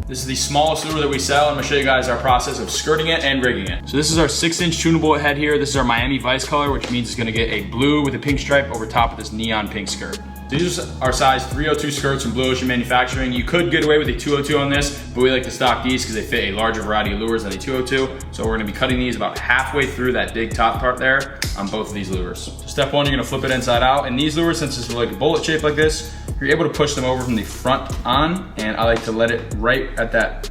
This is the smallest lure that we sell. I'm gonna show you guys our process of skirting it and rigging it. So this is our 6-inch tunable head here. This is our Miami Vice color, which means it's gonna get a blue with a pink stripe over top of this neon pink skirt. These are size 302 skirts from Blue Ocean Manufacturing. You could get away with a 202 on this, but we like to stock these because they fit a larger variety of lures than a 202. So we're gonna be cutting these about halfway through that big top part there on both of these lures. So step one, you're gonna flip it inside out. And these lures, since it's like a bullet shape like this, you're able to push them over from the front on. And I like to let it right at that,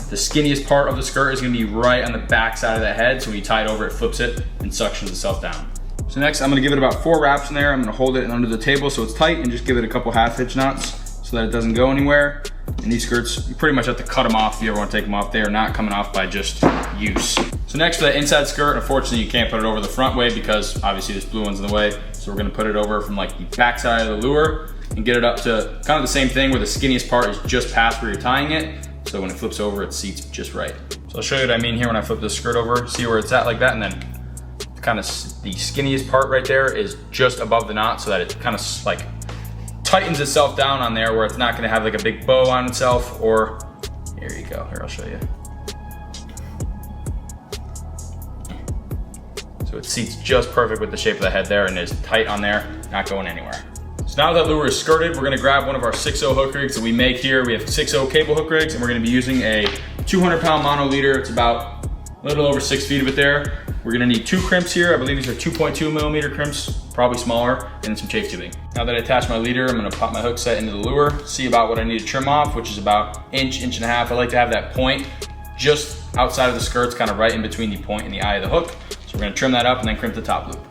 the skinniest part of the skirt is gonna be right on the back side of the head. So when you tie it over, it flips it and suctions itself down. So next, I'm gonna give it about 4 wraps in there. I'm gonna hold it under the table so it's tight and just give it a couple half hitch knots so that it doesn't go anywhere. And these skirts, you pretty much have to cut them off if you ever wanna take them off. They are not coming off by just use. So next for the inside skirt, unfortunately you can't put it over the front way because obviously this blue one's in the way. So we're gonna put it over from like the back side of the lure and get it up to kind of the same thing where the skinniest part is just past where you're tying it. So when it flips over, it seats just right. So I'll show you what I mean here when I flip this skirt over. See where it's at like that, and then kind of the skinniest part right there is just above the knot so that it kind of like tightens itself down on there where it's not gonna have like a big bow on itself. Or here you go, here I'll show you. So it seats just perfect with the shape of the head there and is tight on there, not going anywhere. So now that lure is skirted, we're gonna grab one of our 6.0 hook rigs that we make here. We have 6.0 cable hook rigs and we're gonna be using a 200-pound mono leader. It's about a little over 6 feet of it there. We're gonna need 2 crimps here. I believe these are 2.2 millimeter crimps, probably smaller, and some chafe tubing. Now that I attach my leader, I'm gonna pop my hook set into the lure, see about what I need to trim off, which is about inch and a half. I like to have that point just outside of the skirts, kind of right in between the point and the eye of the hook. So we're gonna trim that up and then crimp the top loop.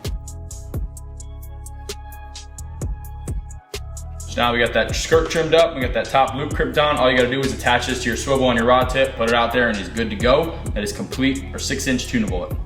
So now we got that skirt trimmed up, we got that top loop crimped on. All you gotta do is attach this to your swivel on your rod tip, put it out there, and it's good to go. That is complete our 6-inch tunable.